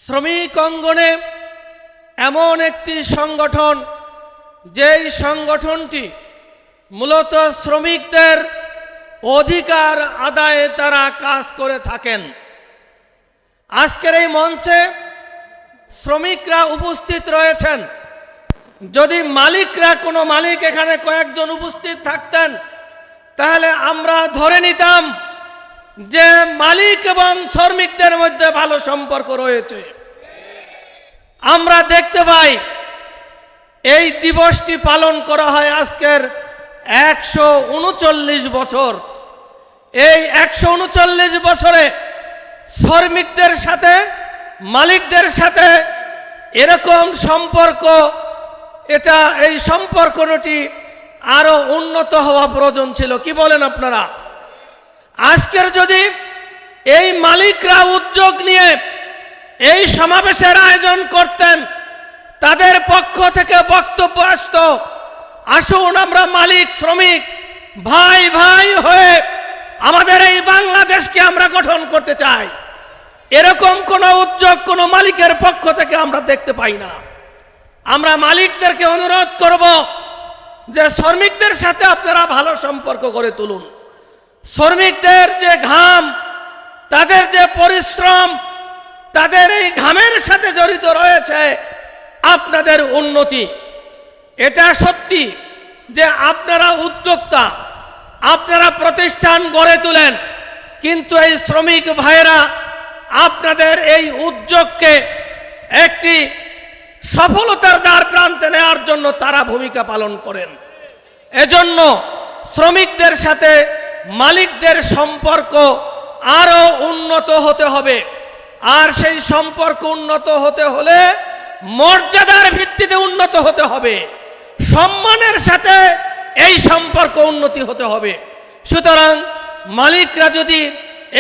শ্রমিক অঙ্গনে এমন একটি সংগঠন, যেই সংগঠনটি মূলত শ্রমিকদের অধিকার আদায়ে তারা কাজ করে থাকেন। আজকের এই মঞ্চে শ্রমিকরা উপস্থিত রয়েছেন। যদি মালিকরা, কোনো মালিক এখানে কয়েকজন উপস্থিত থাকতেন, তাহলে আমরা ধরে নিতাম যে মালিক এবং শ্রমিকদের মধ্যে ভালো সম্পর্ক রয়েছে। আমরা দেখতে পাই এই দিবসটি পালন করা হয় আজকের 139 বছর। এই 139 বছরে শ্রমিকদের সাথে মালিকদের সাথে এরকম সম্পর্ক, এই সম্পর্কটি আরো উন্নত হওয়া প্রয়োজন ছিল। কি বলেন আপনারা? আজকের যদি এই মালিকরা উদ্যোগ নিয়ে এই সমাবেশের আয়োজন করতেন, তাদের পক্ষ থেকে বক্তব্য আসতো, আসুন আমরা মালিক শ্রমিক ভাই ভাই হয়ে আমাদের এই বাংলাদেশকে আমরা গঠন করতে চাই। এরকম কোনো উদ্যোগ কোনো মালিকের পক্ষ থেকে আমরা দেখতে পাই না। আমরা মালিকদেরকে অনুরোধ করব যে শ্রমিকদের সাথে আপনারা ভালো সম্পর্ক গড়ে তুলুন। শ্রমিকদের যে ঘাম, তাদের যে পরিশ্রম, তাদের এই ঘামের সাথে জড়িত রয়েছে আপনাদের উন্নতি। এটা সত্যি যে আপনারা উদ্যোক্তা, আপনারা প্রতিষ্ঠান গড়ে তোলেন, কিন্তু এই শ্রমিক ভাইয়েরা আপনাদের এই উদ্যোগকে একটি সফলতার দ্বার প্রান্তে নেওয়ার জন্য তারা ভূমিকা পালন করেন। এজন্য শ্রমিকদের সাথে মালিকদের সম্পর্ক আরো উন্নত হতে হবে। আর সেই সম্পর্ক উন্নত হতে হলে মর্যাদার ভিত্তিতে উন্নত হতে হবে, সম্মানের সাথে এই সম্পর্ক উন্নতি হতে হবে। সুতরাং মালিকরা যদি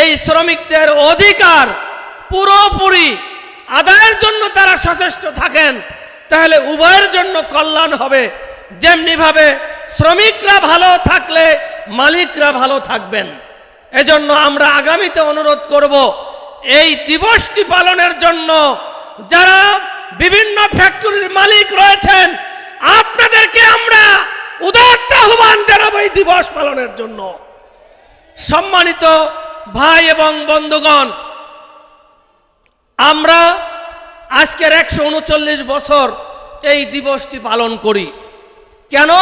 এই শ্রমিকদের অধিকার পুরোপুরি আদায়ের জন্য তারা সচেষ্ট থাকেন, তাহলে উভয়ের জন্য কল্যাণ হবে। যেমনিভাবে শ্রমিকরা ভালো থাকলে মালিকরা ভালো থাকবেন। এজন্য আমরা আগামীতে অনুরোধ করব, এই দিবসটি পালনের জন্য যারা বিভিন্ন ফ্যাক্টরির মালিক রয়েছেন, আপনাদেরকে আমরা উদাত্ত আহ্বান জানাবো এই দিবস পালনের জন্য। সম্মানিত ভাই এবং বন্ধুগণ, আমরা আজকের 139 বছর এই দিবসটি পালন করি। কেন?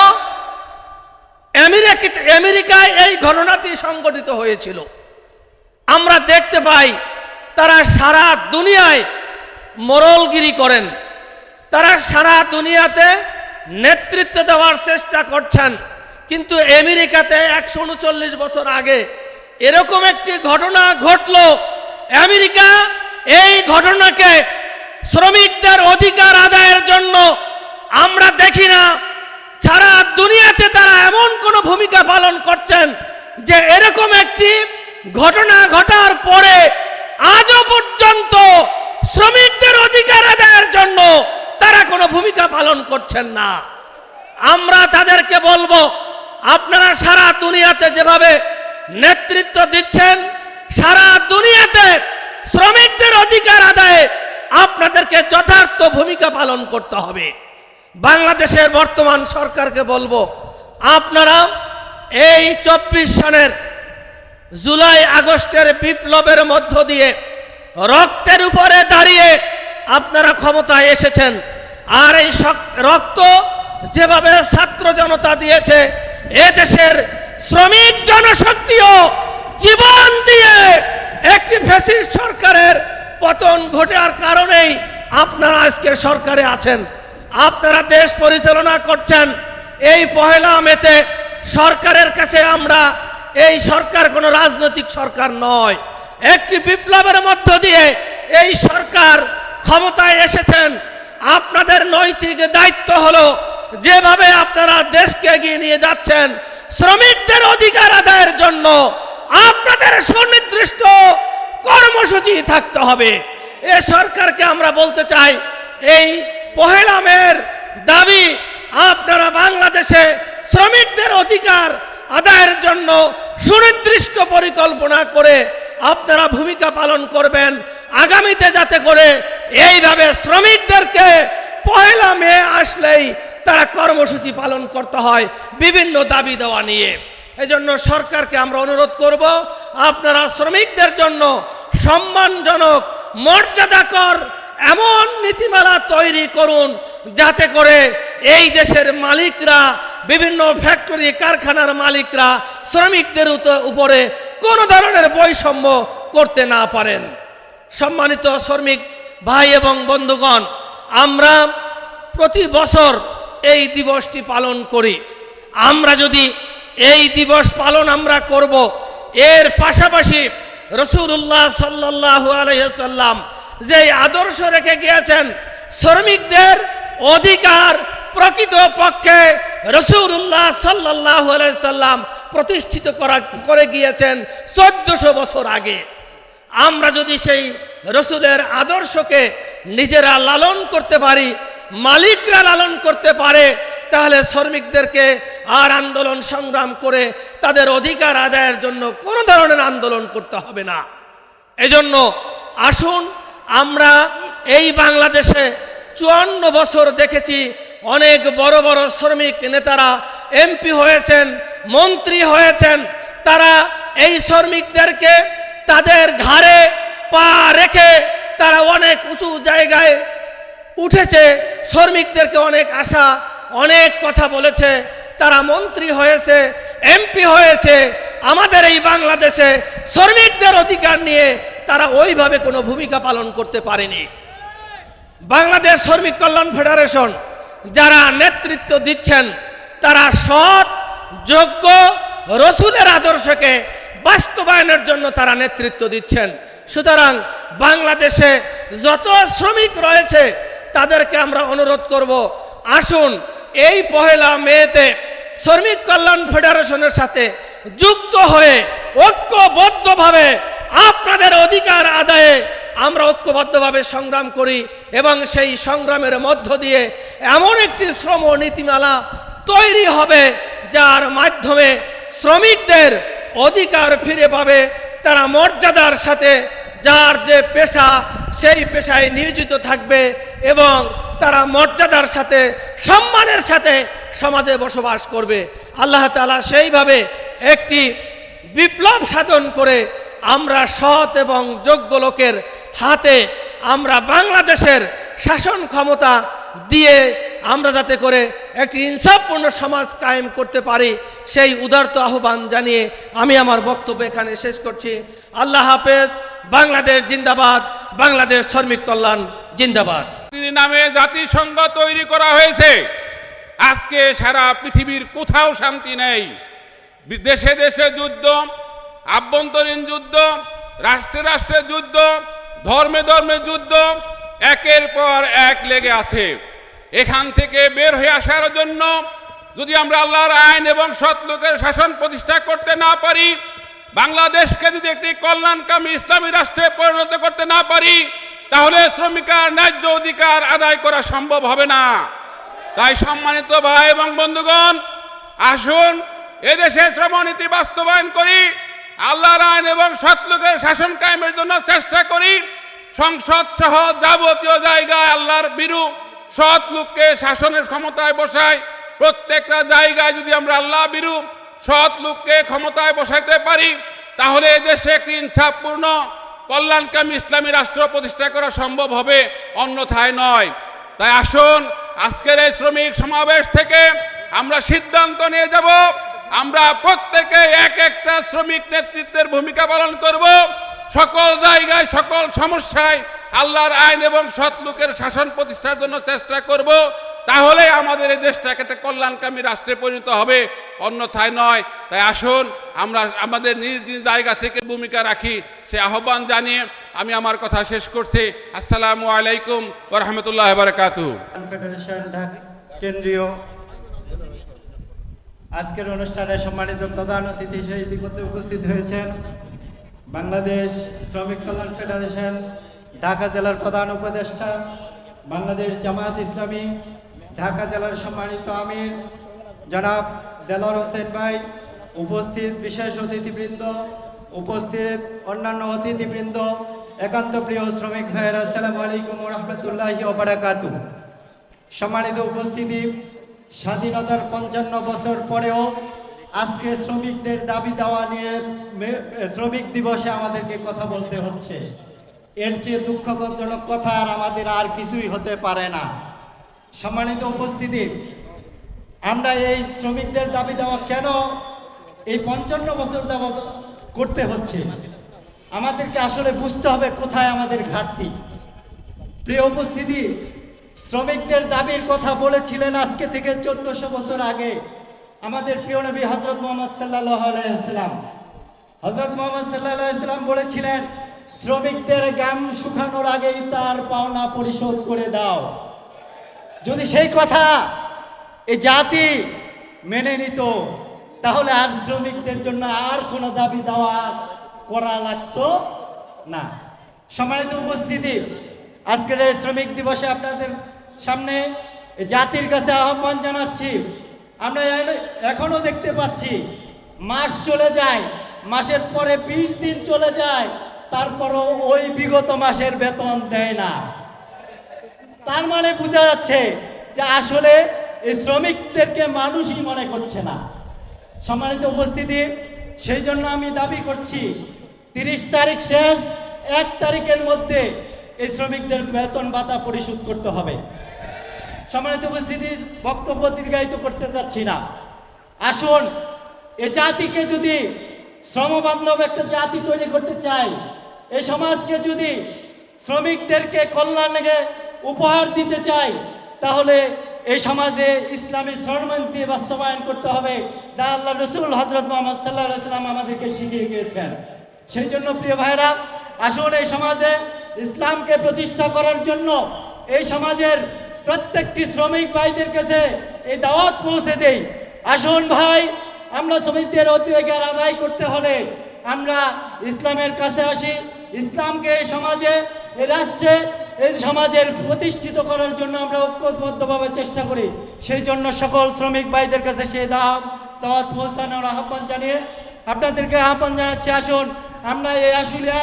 আমেরিকায় এই ঘটনাটি সংঘটিত হয়েছিল। আমরা দেখতে পাই তারা সারা দুনিয়ায় মোড়লগিরি করেন, তারা সারা দুনিয়াতে নেতৃত্ব দেওয়ার চেষ্টা করছেন। কিন্তু আমেরিকাতে 139 বছর আগে এরকম একটি ঘটনা ঘটল। আমেরিকা এই ঘটনাকে শ্রমিকদের অধিকার আদায়ের জন্য আমরা দেখি না, সারা দুনিয়াতে তারা এমন কোন ভূমিকা পালন করছেন যে এরকম একটি ঘটনা ঘটার পরে আজও পর্যন্ত শ্রমিকদের অধিকার আদায়ের জন্য তারা কোনো ভূমিকা পালন করছেন না। আমরা তাদেরকে বলবো, আপনারা সারা দুনিয়াতে যেভাবে নেতৃত্ব দিচ্ছেন, সারা দুনিয়াতে শ্রমিকদের অধিকার আদায়ে আপনাদেরকে যথার্থ ভূমিকা পালন করতে হবে। বাংলাদেশের বর্তমান সরকারকে বলবো, আপনারা এই 24 সনের জুলাই আগস্টের বিপ্লবের মধ্য দিয়ে রক্তের উপরে দাঁড়িয়ে আপনারা ক্ষমতায় এসেছেন। আর এই রক্ত যেভাবে ছাত্র জনতা দিয়েছে, এদেশের শ্রমিক জনশক্তিও জীবন দিয়ে একটি ফ্যাসিস্ট সরকারের পতন ঘটার কারণেই আপনারা আজকে সরকারে আছেন, আপনারা দেশ পরিচালনা করছেন। এই 1 মেতে সরকারের কাছে আমরা, এই সরকার কোনো রাজনৈতিক সরকার নয়, একটি বিপ্লবের মধ্য দিয়ে এই সরকার ক্ষমতায় এসেছেন। আপনাদের নৈতিক দায়িত্ব হলো, যেভাবে আপনারা দেশকে এগিয়ে নিয়ে যাচ্ছেন শ্রমিকদের অধিকার আদায়ের জন্য, আপনাদের সুনির্দিষ্ট কর্মসূচি থাকতে হবে। এ সরকারকে আমরা বলতে চাই, এই 1 মের দাবি আপনারা বাংলাদেশে শ্রমিকদের অধিকার আদায়ের জন্য সুনির্দিষ্ট পরিকল্পনা করে আপনারা ভূমিকা পালন করবেন, আগামীতে যাতে করে এইভাবে শ্রমিকদেরকে পয়লা মে আসলেই তারা কর্মসূচি পালন করতে হয় বিভিন্ন দাবি দেওয়া নিয়ে। এজন্য সরকারকে আমরা অনুরোধ করব, আপনারা শ্রমিকদের জন্য সম্মানজনক মর্যাদাকর এমন নীতিমালা তৈরি করুন যাতে করে এই দেশের মালিকরা, বিভিন্ন ফ্যাক্টরি কারখানার মালিকরা শ্রমিকদের উপরে কোনো ধরনের বৈষম্য করতে না পারেন। সম্মানিত শ্রমিক ভাই এবং বন্ধুগণ, আমরা প্রতি বছর এই দিবসটি পালন করি। আমরা যদি এই দিবস পালন আমরা করব, এর পাশাপাশি রাসূলুল্লাহ সাল্লাল্লাহু আলাইহি ওয়াসাল্লাম যে আদর্শ রেখে গিয়েছেন, শ্রমিকদের অধিকার প্রকৃত পক্ষে রাসূলুল্লাহ সাল্লাল্লাহু আলাইহি ওয়াসাল্লাম প্রতিষ্ঠিত করে গিয়েছেন 1400 বছর আগে। আমরা যদি সেই রাসূলের আদর্শকে নিজেরা লালন করতে পারি, মালিকরা লালন করতে পারে, তাহলে শ্রমিকদেরকে আর আন্দোলন সংগ্রাম করে তাদের অধিকার আদায়ের জন্য কোনো ধরনের আন্দোলন করতে হবে না। এজন্য আসুন, আমরা এই বাংলাদেশে 54 বছর দেখেছি অনেক বড় বড় শ্রমিক নেতারা এমপি হয়েছেন, মন্ত্রী হয়েছেন। তারা এই শ্রমিকদেরকে তাদের ঘাড়ে পা রেখে তারা অনেক উঁচু জায়গায় উঠেছে, শ্রমিকদেরকে অনেক আশা, অনেক কথা বলেছে, তারা মন্ত্রী হয়েছে, এমপি হয়েছে। আমাদের এই বাংলাদেশে শ্রমিকদের অধিকার নিয়ে তারা ওইভাবে কোনো ভূমিকা পালন করতে পারেনি। বাংলাদেশ শ্রমিক কল্যাণ ফেডারেশন যারা নেতৃত্ব দিচ্ছেন, তারা সৎ, যোগ্য, রসুলের আদর্শকে বাস্তবায়নের জন্য তারা নেতৃত্ব দিচ্ছেন। সুতরাং বাংলাদেশে যত শ্রমিক রয়েছে তাদেরকে আমরা অনুরোধ করব, আসুন এই পহেলা মেতে শ্রমিক কল্যাণ ফেডারেশনের সাথে যুক্ত হয়ে ঐক্যবদ্ধভাবে আপনাদের অধিকার আদায়ে আমরা ঐক্যবদ্ধভাবে সংগ্রাম করি এবং সেই সংগ্রামের মধ্য দিয়ে এমন একটি শ্রম নীতিমালা তৈরি হবে যার মাধ্যমে শ্রমিকদের অধিকার ফিরে পাবে, তারা মর্যাদার সাথে যার যে পেশা সেই পেশায় নিয়োজিত থাকবে এবং তারা মর্যাদার সাথে, সম্মানের সাথে সমাজে বসবাস করবে। আল্লাহ তাআলা সেইভাবে একটি বিপ্লব সাধন করে আমরা সৎ এবং যোগ্য লোকের হাতে আমরা বাংলাদেশের শাসন ক্ষমতা দিয়ে আমরা যাতে করে একটি ইনসাফপূর্ণ সমাজ কায়েম করতে পারি, সেই উদারত আহ্বান জানিয়ে আমি আমার বক্তব্য এখানে শেষ করছি। আল্লাহ হাফেজ। বাংলাদেশ জিন্দাবাদ, বাংলাদেশ শ্রমিক কল্যাণ জিন্দাবাদ। নামে জাতিসংঘ তৈরি করা হয়েছে। আজকে সারা পৃথিবীর কোথাও শান্তি নেই। দেশে দেশে যুদ্ধ, আভ্যন্তরীণ যুদ্ধ, রাষ্ট্রে রাষ্ট্রে যুদ্ধ, ধর্মে ধর্মে যুদ্ধ একের পর এক লেগে আছে। এখান থেকে বের হয়ে আসার জন্য যদি আমরা আল্লাহর আইন এবং সৎ লোকের শাসন প্রতিষ্ঠা করতে না পারি, বাংলাদেশকে যদি একটি কল্যাণকামী ইসলামী রাষ্ট্রে পরিণত করতে না পারি, তাহলে শ্রমিকের ন্যায্য অধিকার আদায় করা সম্ভব হবে না। তাই সম্মানিত ভাই এবং বন্ধুগণ, আসুন এদেশে শ্রমনীতি বাস্তবায়ন করি, আল্লাহর আইন এবং সৎ লোকের শাসন কায়েমের জন্য চেষ্টা করি। সংসদ সহ যাবতীয় জায়গায় আল্লাহর বিরু সৎ লোককে শাসনের ক্ষমতায় বসায়। প্রত্যেকটা জায়গায় যদি আমরা আল্লাহ বিরু সৎ লোককে ক্ষমতায় বসাইতে পারি, তাহলে এদেশে একটি ইনসাফপূর্ণ কল্যাণকামী ইসলামী রাষ্ট্র প্রতিষ্ঠা করা সম্ভব হবে, অন্যথায় নয়। তাই আসুন আজকের এই শ্রমিক সমাবেশ থেকে আমরা সিদ্ধান্ত নিয়ে যাব, আমরা প্রত্যেকে এক একটা শ্রমিক নেতৃত্বের ভূমিকা পালন করব। সকল জায়গায় সকল সমস্যায় আল্লাহর আইন এবং সৎ লোকের শাসন প্রতিষ্ঠার জন্য চেষ্টা করব। তাহলে আমাদের এই দেশটাকে একটা কল্যাণকামী রাষ্ট্রে পরিণত হবে, অন্যথায় নয়। তাই আসুন আমরা আমাদের নিজ নিজ জায়গা থেকে ভূমিকা রাখি, সে আহ্বান জানিয়ে আমি আমার কথা শেষ করছি। আসসালামু আলাইকুম ওয়া রাহমাতুল্লাহি ওয়া বারাকাতুহু। ফেডারেশন কেন্দ্রীয় আজকের অনুষ্ঠানে সম্মানিত প্রধান অতিথি হিসেবে ইতিমধ্যে উপস্থিত হয়েছেন বাংলাদেশ শ্রমিক কল্যাণ ফেডারেশন ঢাকা জেলার প্রধান উপদেষ্টা, বাংলাদেশ জামায়াত ইসলামী ঢাকা জেলার সম্মানিত আমির জনাব দেলোয়ার হোসেন ভাই, উপস্থিত বিশেষ অতিথিবৃন্দ, উপস্থিত অন্যান্য অতিথিবৃন্দ একান্ত প্রিয় শ্রমিক ভাইয়েরা, আসসালামু আলাইকুম ওয়া রাহমাতুল্লাহি ওয়া বারাকাতুহু। সম্মানিত উপস্থিতি, স্বাধীনতার 55 বছর পরেও আজকে শ্রমিকদের দাবি দাওয়া নিয়ে শ্রমিক দিবসে আমাদেরকে কথা বলতে হচ্ছে। এর চেয়ে দুঃখজনক কথা আমাদের আর কিছুই হতে পারে না। সম্মানিত উপস্থিতি, আমরা এই শ্রমিকদের দাবি দেওয়া কেন এই 55 বছর যাবত করতে হচ্ছে, আমাদেরকে আসলে বুঝতে হবে কোথায় আমাদের ঘাটতি। প্রিয় উপস্থিতি, শ্রমিকদের দাবির কথা বলেছিলেন আজকে থেকে 1400 বছর আগে আমাদের প্রিয় নবী হযরত মুহাম্মদ সাল্লাল্লাহু আলাইহি ওয়াসাল্লাম। হযরত মুহাম্মদ সাল্লাল্লাহু আলাইহি ওয়াসাল্লাম বলেছিলেন, শ্রমিকদের ঘাম শুকানোর আগেই তার পাওনা পরিশোধ করে দাও। যদি সেই কথা এই জাতি মেনে নিত, তাহলে আর শ্রমিকদের জন্য আর কোনো দাবি দেওয়া করা লাগতো না। সম্মানিত উপস্থিতি, আজকের এই শ্রমিক দিবসে আপনাদের সামনে জাতির কাছে আহ্বান জানাচ্ছি। আমরা এখনো দেখতে পাচ্ছি মাস চলে যায়, মাসের পরে 20 দিন চলে যায়, তারপরও ওই বিগত মাসের বেতন দেয় না। তার মানে বোঝা যাচ্ছে যে আসলে এই শ্রমিকদেরকে মানুষই মনে করছে না। সম্মানিত উপস্থিতি, সেই জন্য আমি দাবি করছি 30 তারিখ শেষ, 1 তারিখের মধ্যে এই শ্রমিকদের বেতন ভাতা পরিশোধ করতে হবে। সম্মানিত উপস্থিতি, বক্তব্য দীর্ঘায়িত করতে চাচ্ছি না। আসুন, এ জাতিকে যদি শ্রমবান্ধব একটা জাতি তৈরি করতে চাই, এই সমাজকে যদি শ্রমিকদেরকে কল্যাণে উপহার দিতে চাই, তাহলে এই সমাজে ইসলামী শ্রমনীতি বাস্তবায়ন করতে হবে, যা আল্লাহ রসুল হযরত মুহাম্মদ সাল্লাল্লাহু আলাইহি ওয়াসাল্লাম আমাদেরকে শিখিয়ে গিয়েছেন। সেই জন্য প্রিয় ভাইরা, আসুন এই সমাজে ইসলামকে প্রতিষ্ঠা করার জন্য এই সমাজের প্রত্যেকটি শ্রমিক ভাইদের কাছে এই দাওয়াত পৌঁছে দেই। আসুন ভাই, আমরা শ্রমিকদের অধিকার আদায় করতে হলে আমরা ইসলামের কাছে আসি। ইসলামকে এই সমাজে, এই রাষ্ট্রে, এই সমাজের প্রতিষ্ঠিত করার জন্য আমরা ঐক্যবদ্ধভাবে চেষ্টা করি। সেই জন্য সকল শ্রমিক ভাইদের কাছে সেই দাওয়াত পৌঁছানোর আহ্বান জানিয়ে আপনাদেরকে আহ্বান জানাচ্ছি, আসুন আমরা এই আশুলিয়া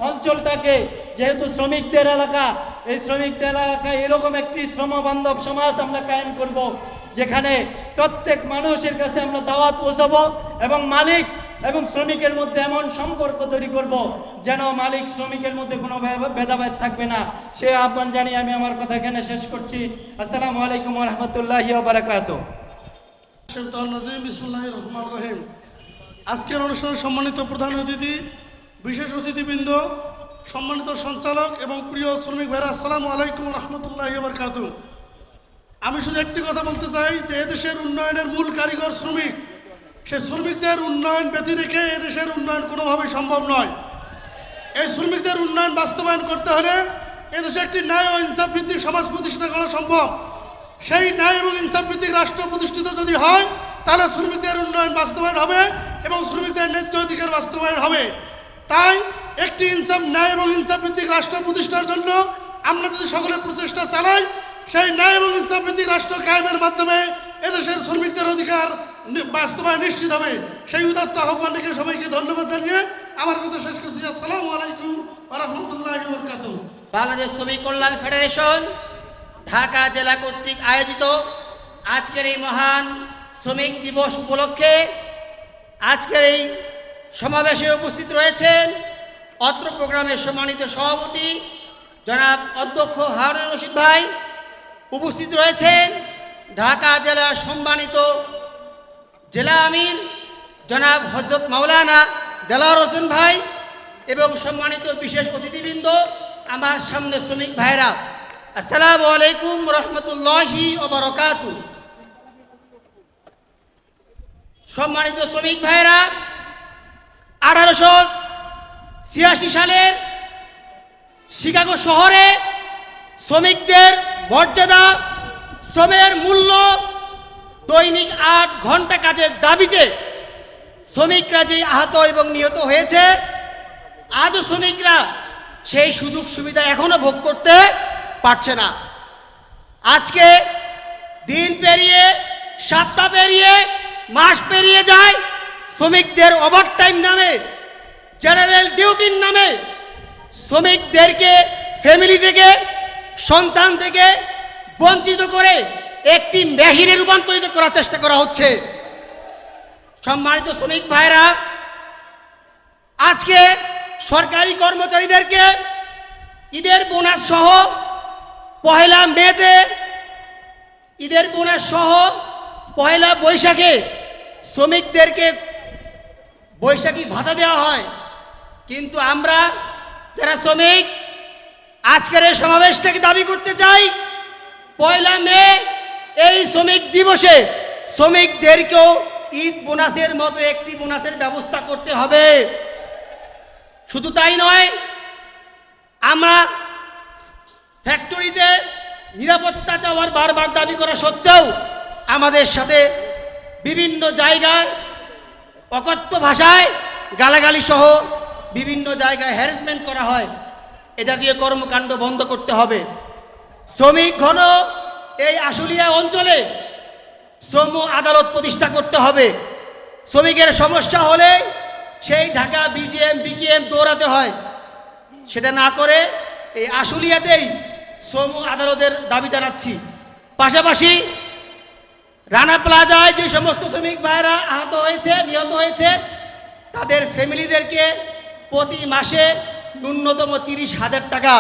অঞ্চলটাকে, যেহেতু শ্রমিকদের এলাকা, এই শ্রমিকদের এলাকায় এরকম একটি শ্রমবান্ধব সমাজ আমরা কায়েম করব, যেখানে প্রত্যেক মানুষের কাছে আমরা দাওয়াত পৌঁছাবো এবং মালিক এবং শ্রমিকের মধ্যে এমন সম্পর্ক তৈরি করব যেন মালিক শ্রমিকের মধ্যে কোনো ভেদাভেদ থাকবে না। সেই আহ্বান জানিয়ে আমি আমার কথা এখানে শেষ করছি। আসসালামু আলাইকুম ওয়া রাহমাতুল্লাহি ওয়া বারাকাতুহু। বিসমিল্লাহির রহমানির রহিম। আজকের অনুষ্ঠানের সম্মানিত প্রধান অতিথি, বিশেষ অতিথিবৃন্দ, সম্মানিত সঞ্চালক এবং প্রিয় শ্রমিক ভাইরা, আসসালামু আলাইকুম ওয়া রাহমাতুল্লাহি ওয়া বারাকাতুহু। আমি শুধু একটি কথা বলতে চাই যে এদেশের উন্নয়নের মূল কারিগর শ্রমিক। সেই শ্রমিকদের উন্নয়ন ব্যতি রেখে এদেশের উন্নয়ন কোনোভাবেই সম্ভব নয়। এই শ্রমিকদের উন্নয়ন বাস্তবায়ন করতে হলে এদেশে একটি ন্যায় ও ইনসাফ ভিত্তিক সমাজ প্রতিষ্ঠা করা সম্ভব। সেই ন্যায় এবং ইনসাফ ভিত্তিক রাষ্ট্র প্রতিষ্ঠিত যদি হয়, তাহলে শ্রমিকদের উন্নয়ন বাস্তবায়ন হবে এবং শ্রমিকদের ন্যায্য অধিকার বাস্তবায়ন হবে। তাই একটি ন্যায় এবং ইনসাফ ভিত্তিক রাষ্ট্র প্রতিষ্ঠার জন্য আমরা যদি সকলের প্রচেষ্টা চালাই, সেই ন্যায় এবং ইনসাফ ভিত্তিক রাষ্ট্র কায়েমের মাধ্যমে এদেশের শ্রমিকদের অধিকার বাস্তবায়ন নিশ্চিত হবে। সেই উদাত্ত আহ্বান রেখে সবাইকে ধন্যবাদ জানিয়ে আমার কথা শেষ করছি। আসসালামু আলাইকুম ওয়া রাহমাতুল্লাহি ওয়া বারাকাতুহু। বাংলাদেশ শ্রমিক কল্যাণ ফেডারেশন ঢাকা জেলা কর্তৃক আয়োজিত আজকের এই মহান শ্রমিক দিবস উপলক্ষে আজকের এই সমাবেশে উপস্থিত রয়েছেন অত্র প্রোগ্রামের সম্মানিত সভাপতি জনাব অধ্যক্ষ হারুন রশিদ ভাই, উপস্থিত রয়েছেন ঢাকা জেলার সম্মানিত জেলা আমির জনাব হযরত মাওলানা দেলাওয়ার হোসেন ভাই এবং সম্মানিত বিশেষ অতিথিবৃন্দ, আমার সামনে শ্রমিক ভাইরা, আসসালামু আলাইকুম রহমতুল্লাহি ওয়া বারাকাতুহু। সম্মানিত শ্রমিক ভাইরা, 1886 সালের শিকাগো শহরে শ্রমিকদের মর্যাদা, শ্রমের মূল্য, দৈনিক 8 ঘন্টা কাজের দাবিতে শ্রমিকরা যে আহত এবং নিহত হয়েছে, আজও শ্রমিকরা সেই সুযোগ সুবিধা এখনো ভোগ করতে পারছে না। আজকে দিন পেরিয়ে, সপ্তাহ পেরিয়ে, মাস পেরিয়ে যায়, শ্রমিকদের ওভারটাইম নামে, জেনারেল ডিউটির নামে শ্রমিকদেরকে ফ্যামিলি থেকে, সন্তান থেকে বঞ্চিত করে একটি মেশিনে রূপান্তরিত করার চেষ্টা করা হচ্ছে। সম্মানিত শ্রমিক ভাইরা, আজকে সরকারি কর্মচারীদেরকে ঈদের বোনাস সহ পহেলা মেতে, ঈদের বোনাস সহ পহেলা বৈশাখে শ্রমিকদেরকে বৈশাখী ভাতা দেওয়া হয়। কিন্তু আমরা যারা শ্রমিক আজকের এই সমাবেশ থেকে দাবি করতে চাই, পয়লা মে এই শ্রমিক দিবসে শ্রমিকদেরকেও ঈদ বোনাসের মতো একটি বোনাসের ব্যবস্থা করতে হবে। শুধু তাই নয়, আমরা ফ্যাক্টরিতে নিরাপত্তা চাওয়ার বারবার দাবি করা সত্ত্বেও আমাদের সাথে বিভিন্ন জায়গায় অকথ্য ভাষায় গালাগালি সহ বিভিন্ন জায়গায় হ্যারাসমেন্ট করা হয়। এ জাতীয় কর্মকাণ্ড বন্ধ করতে হবে। শ্রমিক ঘন এই আশুলিয়া অঞ্চলে শ্রম আদালত প্রতিষ্ঠা করতে হবে। শ্রমিকের সমস্যা হলে সেই ঢাকা বিজিএম বিকেএম দৌড়াতে হয়, সেটা না করে এই আশুলিয়াতেই শ্রম আদালতের দাবি জানাচ্ছি। পাশাপাশি রানা প্লাজায় যে সমস্ত শ্রমিক ভাইরা আহত হয়েছে, নিহত হয়েছে, তাদের ফ্যামিলিদেরকে প্রতি মাসে ন্যূনতম 30,000 টাকা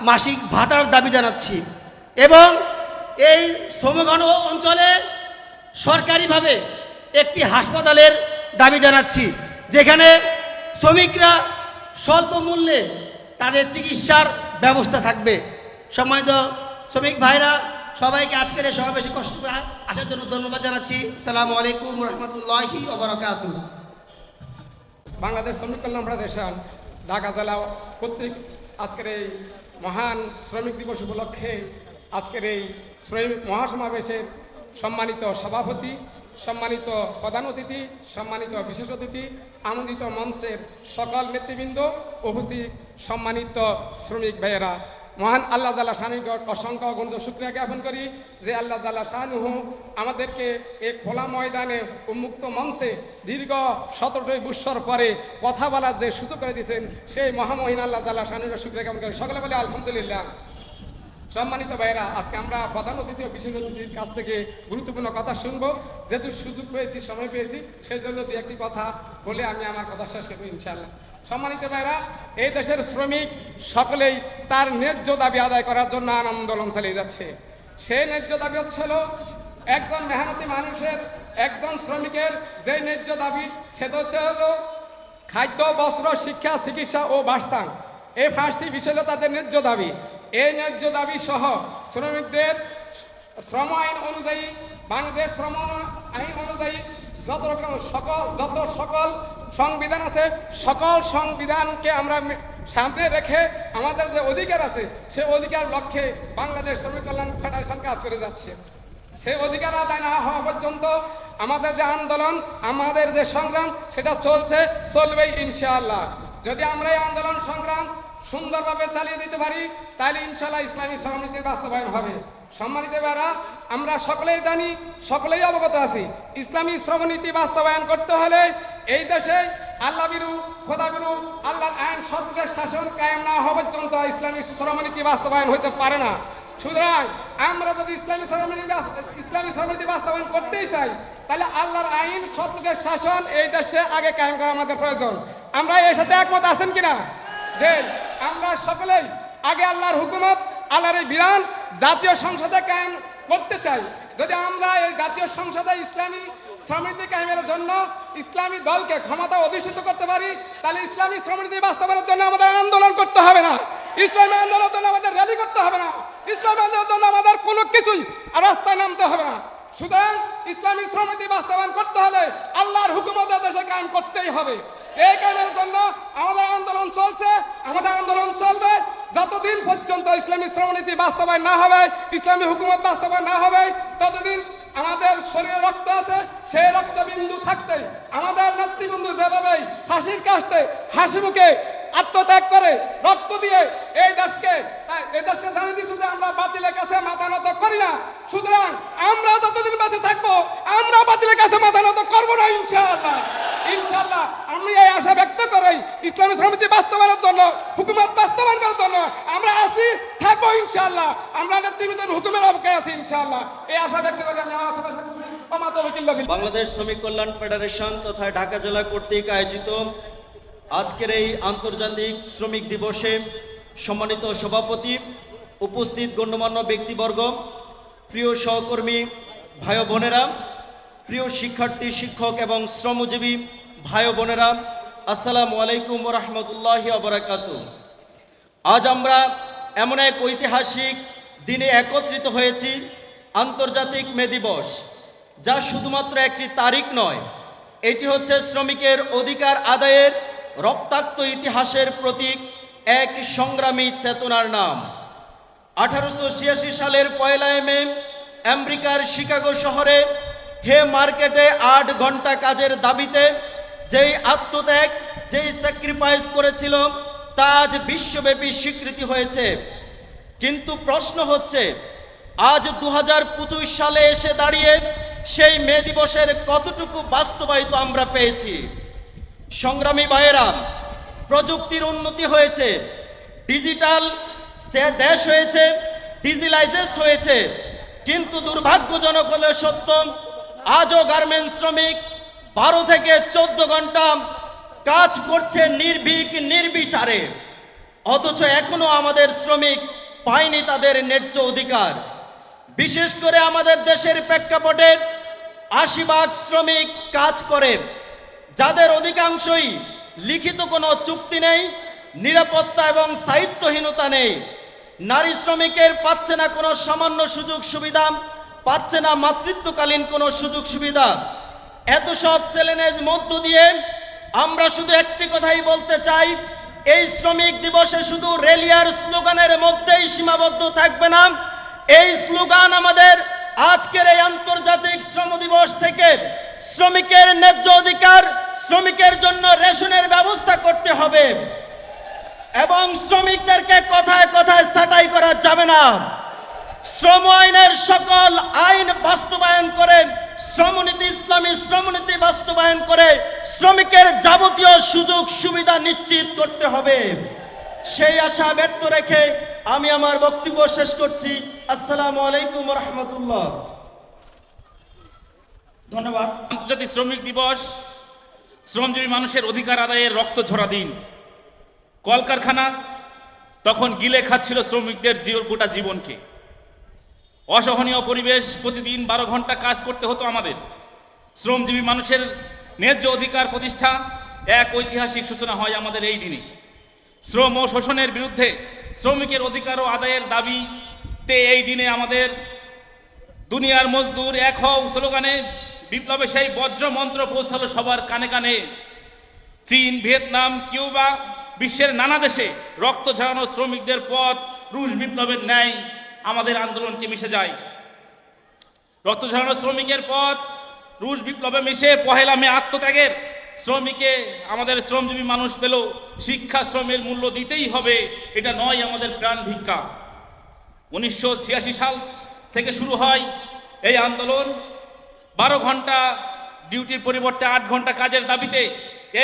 মাসিক ভাতার দাবি জানাচ্ছি। এবং এই শ্রমঘন অঞ্চলে সরকারিভাবে একটি হাসপাতালের দাবি জানাচ্ছি, যেখানে শ্রমিকরা স্বল্প মূল্যে তাদের চিকিৎসার ব্যবস্থা থাকবে। সম্মানিত শ্রমিক ভাইরা, সবাইকে আজকের এই সমাবেশে কষ্ট করে আসার জন্য ধন্যবাদ জানাচ্ছি। আসসালামু আলাইকুম রহমতুল্লাহি ওয়া বারাকাতুহু। বাংলাদেশ শ্রমিক কল্যাণ ফেডারেশন ঢাকা জেলা কর্তৃক আজকের এই মহান শ্রমিক দিবস উপলক্ষে আজকের এই শ্রমিক মহাসমাবেশের সম্মানিত সভাপতি, সম্মানিত প্রধান অতিথি, সম্মানিত বিশেষ অতিথি, আমন্ত্রিত মঞ্চের সকল নেতৃবৃন্দ, উপস্থিত সম্মানিত শ্রমিক ভাইয়েরা, মহান আল্লাহ তাআলা শানের অসংখ্য গণিত শুকরিয়া জ্ঞাপন করি যে আল্লাহ তাআলা শানুহু আমাদেরকে এই খোলা ময়দানে উন্মুক্ত মঞ্চে দীর্ঘ 17 বৎসর পরে কথা বলার যে সুযোগ করে দিয়েছেন, সেই মহামহিন আল্লাহ তাআলা শানের শুকরিয়া জ্ঞাপন করি। সকলে বলে আলহামদুলিল্লাহ। সম্মানিত ভাইরা, আজকে আমরা প্রধান অতিথি ও বিশেষ অতিথির কাছ থেকে গুরুত্বপূর্ণ কথা শুনবো। যেহেতু সুযোগ পেয়েছি, সময় পেয়েছি, সেই জন্য দু একটি কথা বলে আমি আমার কথা শেষ করবো ইনশাআল্লাহ। সম্মানিত ভাইরা, এই দেশের শ্রমিক সকলেই তার ন্যায্য দাবি আদায় করার জন্য আন্দোলন চালিয়ে যাচ্ছে। সেই ন্যায্য দাবি হচ্ছিল একজন মেহনতি মানুষের, একজন শ্রমিকের যে ন্যায্য দাবি, সেটা হচ্ছে হলো খাদ্য, বস্ত্র, শিক্ষা, চিকিৎসা ও বাসস্থান। এই 5টি বিষয় হলো তাদের ন্যায্য দাবি। এই ন্যায্য দাবি সহ শ্রমিকদের শ্রম আইন অনুযায়ী, বাংলাদেশ শ্রম আইন অনুযায়ী যত সকল সংবিধান আছে, সকল সংবিধানকে আমরা সামনে রেখে আমাদের যে অধিকার আছে, সেই অধিকার লক্ষ্যে বাংলাদেশ শ্রমিক কল্যাণ ফেডারেশন কাজ করে যাচ্ছে। সেই অধিকার আদায় না হওয়া পর্যন্ত আমাদের যে আন্দোলন, আমাদের যে সংগ্রাম, সেটা চলবে ইনশাআল্লাহ। যদি আমরা এই আন্দোলন সংগ্রাম সুন্দরভাবে চালিয়ে দিতে পারি, তাহলে ইনশাআল্লাহ ইসলামী শ্রমনীতির বাস্তবায়ন হবে। সম্মানিত ভাইরা, আমরা সকলেই জানি, সকলেই অবগত আছি, ইসলামী শ্রমনীতি বাস্তবায়ন করতে হলে এই দেশে আল্লাহ বিরু, খোদা বিরু, আল্লাহর আইন সত্যের শাসন কায়েম না হওয়া পর্যন্ত ইসলামী শ্রমনীতি বাস্তবায়ন হতে পারে না। সুতরাং আমরা যদি ইসলামী শ্রমনীতি বাস্তবায়ন করতেই চাই, তাহলে আল্লাহর আইন সত্যের শাসন এই দেশে আগে কায়েম করা আমাদের প্রয়োজন। আমরা এর সাথে একমত আছেন কিনা যে আমরা সকলেই আগে আল্লাহর হুকুমত, আল্লাহর এই বিধান জাতীয় সংসদে কায়েম করতে চাই? যদি আমরা এই জাতীয় সংসদে ইসলামী শ্রমনীতি কায়েমের জন্য ইসলামী দলকে ক্ষমতা অধিষ্ঠিত করতে পারি, তাহলে ইসলামী শ্রমনীতি বাস্তবায়নের জন্য আমাদের আন্দোলন করতে হবে না, ইসলামী আন্দোলনের জন্য আমাদের র্যালি করতে হবে না, ইসলামী আন্দোলনের জন্য আমাদের কোনো কিছুই রাস্তায় নামতে হবে না। সুতরাং ইসলামী শ্রমনীতি বাস্তবায়ন করতে হলে আল্লাহর হুকুমত দেশে কায়েম করতেই হবে। এই কায়েমের জন্য আমাদের আন্দোলন চলছে, আমাদের আন্দোলন চলবে যতদিন পর্যন্ত ইসলামী শ্রমনীতি বাস্তবায়ন না হবে, ইসলামী হুকুমত বাস্তবায়ন না হবে, ততদিন আমাদের শরীরে রক্ত আছে, সেই রক্তবিন্দু থাকতে আমাদের নেতৃবৃন্দ যেভাবে হাসির কাষ্টে, হাসি মুখে আত্মত্যাগ করে রক্ত দিয়ে এই দেশকে জানিয়ে দিচ্ছে যে আমরা বাতিলের কাছে মাথা নত করি না। সুতরাং আমরা যতদিন বেঁচে থাকবো আমরা বাতিলের কাছে মাথা নত করবো না ইনশাআল্লাহ। ইনশাআল্লাহ আমি এই আশা ব্যক্ত করি ইসলামী সমিতি বাস্তবায়নের জন্য, হুকুমত বাস্তবায়ন করার জন্য আমরা আছি, থাকবো ইনশাআল্লাহ। আমরা নেতৃবৃন্দের হুকুমের অপেক্ষায় আছি ইনশাআল্লাহ। এই আশা ব্যক্ত করে আমি আমার সবার সাথে বাংলাদেশ শ্রমিক কল্যাণ ফেডারেশন তথা ঢাকা জেলা কর্তৃক আয়োজিত আজকের এই আন্তর্জাতিক শ্রমিক দিবসে সম্মানিত সভাপতি, উপস্থিত গণ্যমান্য ব্যক্তিবর্গ, প্রিয় সহকর্মী ভাই বোনেরা, প্রিয় শিক্ষার্থী, শিক্ষক এবং শ্রমজীবী ভাই বোনেরা, আসসালামু আলাইকুম ওয়া রাহমাতুল্লাহি ওয়া বারাকাতুহু। আজ আমরা এমন এক ঐতিহাসিক দিনে একত্রিত হয়েছি, আন্তর্জাতিক মে দিবস, যা শুধুমাত্র একটি তারিখ নয়, এটি হচ্ছে শ্রমিকের অধিকার আদায়ের রক্তাক্ত ইতিহাসের প্রতীক, এক সংগ্রামী চেতনার নাম। 1886 সালের 1 মে আমেরিকার শিকাগো শহরে হে মার্কেটে 8 ঘন্টা কাজের দাবিতে যেই আত্মত্যাগ, যেই স্যাক্রিফাইস করেছিল, তা আজ বিশ্বব্যাপী স্বীকৃতি হয়েছে। কিন্তু প্রশ্ন হচ্ছে, আজ 2025 সালে এসে দাঁড়িয়ে সেই মে দিবসের কতটুকু বাস্তবায়িত আমরা পেয়েছি? সংগ্রামী ভাইয়েরা, প্রযুক্তির উন্নতি হয়েছে, ডিজিটাল দেশ হয়েছে, ডিজিটালাইজড হয়েছে, কিন্তু দুর্ভাগ্যজনক হলে সত্য, আজও গার্মেন্টস শ্রমিক 12 থেকে 14 ঘন্টা কাজ করছে নির্ভীক নির্বিচারে, অথচ এখনো আমাদের শ্রমিক পায়নি তাদের ন্যায্য অধিকার। বিশেষ করে আমাদের দেশের প্রেক্ষাপটে 80% শ্রমিক কাজ করে, যাদের অধিকাংশই লিখিত কোনো চুক্তি নেই, নিরাপত্তা এবং স্থায়িত্বহীনতা নেই। নারী শ্রমিকের পাচ্ছে না কোনো সামান্য সুযোগ সুবিধা, পাচ্ছে না মাতৃত্বকালীন কোনো সুযোগ সুবিধা। এত সব চ্যালেঞ্জের মধ্য দিয়ে আমরা শুধু একটি কথাই বলতে চাই, এই শ্রমিক দিবসে শুধু রেলিয়ার স্লোগানের মধ্যেই সীমাবদ্ধ থাকবে না। এই স্লোগান আমাদের আজকের এই আন্তর্জাতিক শ্রম দিবস থেকে শ্রমিকের ন্যায্য অধিকার, শ্রমিকের জন্য রেশনের ব্যবস্থা করতে হবে এবং শ্রমিকদেরকে কথায় কথায় ছাঁটাই করা যাবে না। শ্রম আইনের সকল আইন বাস্তবায়ন করে, শ্রমনীতি, ইসলামী শ্রমনীতি বাস্তবায়ন করে শ্রমিকের যাবতীয় সুযোগ সুবিধা নিশ্চিত করতে হবে। সেই আশা ব্যক্ত রেখে আমি আমার বক্তব্য শেষ করছি। আসসালামু আলাইকুম ওয়া রাহমাতুল্লাহ। ধন্যবাদ। আন্তর্জাতিক শ্রমিক দিবস শ্রমজীবী মানুষের অধিকার আদায়ের রক্ত ঝরা দিন। কলকারখানা তখন গিলে খাচ্ছিল শ্রমিকদের গোটা জীবনকে। অসহনীয় পরিবেশ, প্রতিদিন 12 ঘন্টা কাজ করতে হতো আমাদের। শ্রমজীবী মানুষের ন্যায্য অধিকার প্রতিষ্ঠা এক ঐতিহাসিক সূচনা হয় আমাদের এই দিনে। শ্রম ও শোষণের বিরুদ্ধে শ্রমিকের অধিকার ও আদায়ের দাবিতে এই দিনে আমাদের দুনিয়ার মজদুর এক হও স্লোগানে বিপ্লবে সেই বজ্র মন্ত্র পৌঁছালো সবার কানে কানে। চীন, ভিয়েতনাম, কিউবা, বিশ্বের নানা দেশে রক্ত ঝরানো শ্রমিকদের পথ রুশ বিপ্লবের ন্যায় আমাদের আন্দোলনকে মিশে যায়। রক্ত ঝরানো শ্রমিকের পথ রুশ বিপ্লবে মিশে 1 মে আত্মত্যাগের শ্রমিকে আমাদের শ্রমজীবী মানুষ পেল শিক্ষা। শ্রমের মূল্য দিতেই হবে, এটা নয় আমাদের প্রাণ ভিক্ষা। 1986 সাল থেকে শুরু হয় এই আন্দোলন। 12 ঘন্টা ডিউটির পরিবর্তে 8 ঘন্টা কাজের দাবিতে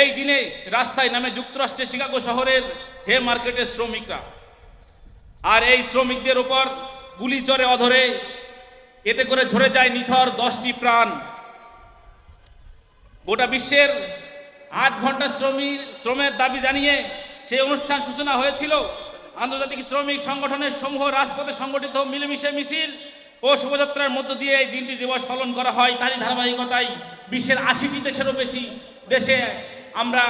এই দিনে রাস্তায় নামে যুক্তরাষ্ট্রের শিকাগো শহরের হে মার্কেটের শ্রমিকরা। আর এই শ্রমিকদের উপর গুলি চড়ে অধরে, এতে করে ঝরে যায় নিথর 10টি প্রাণ। গোটা বিশ্বের 8 ঘন্টা শ্রমের দাবি জানিয়ে সেই অনুষ্ঠান সূচনা হয়েছিল। আন্তর্জাতিক শ্রমিক সংগঠনের সমূহ রাজপথে সংগঠিত মিলেমিশে মিছিল ও শোভাযাত্রার মধ্য দিয়ে এই দিনটি দিবস পালন করা হয়। তারই ধারাবাহিকতায় বিশ্বের 80টি দেশেরও বেশি দেশে আমরা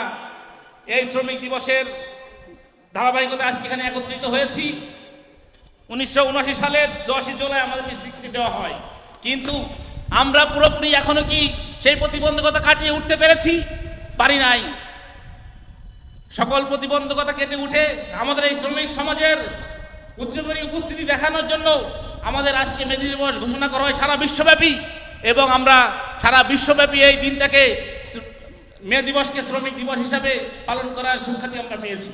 এই শ্রমিক দিবসের ধারাবাহিকতায় আজকে এখানে একত্রিত হয়েছি। 1979 সালের 10 জুলাই আমাদেরকে স্বীকৃতি দেওয়া হয়, কিন্তু আমরা পুরোপুরি এখনো কি সেই প্রতিবন্ধকতা কাটিয়ে উঠতে পেরেছি? পারি নাই। সকল প্রতিবন্ধকতা কেটে উঠে আমাদের এই শ্রমিক সমাজের উচ্চপরি উপস্থিতি দেখানোর জন্য আমাদের আজকে মে দিবস ঘোষণা করা হয় সারা বিশ্বব্যাপী, এবং আমরা সারা বিশ্বব্যাপী এই দিনটাকে মে দিবসকে শ্রমিক দিবস হিসাবে পালন করার সুখ্যাতি আমরা পেয়েছি।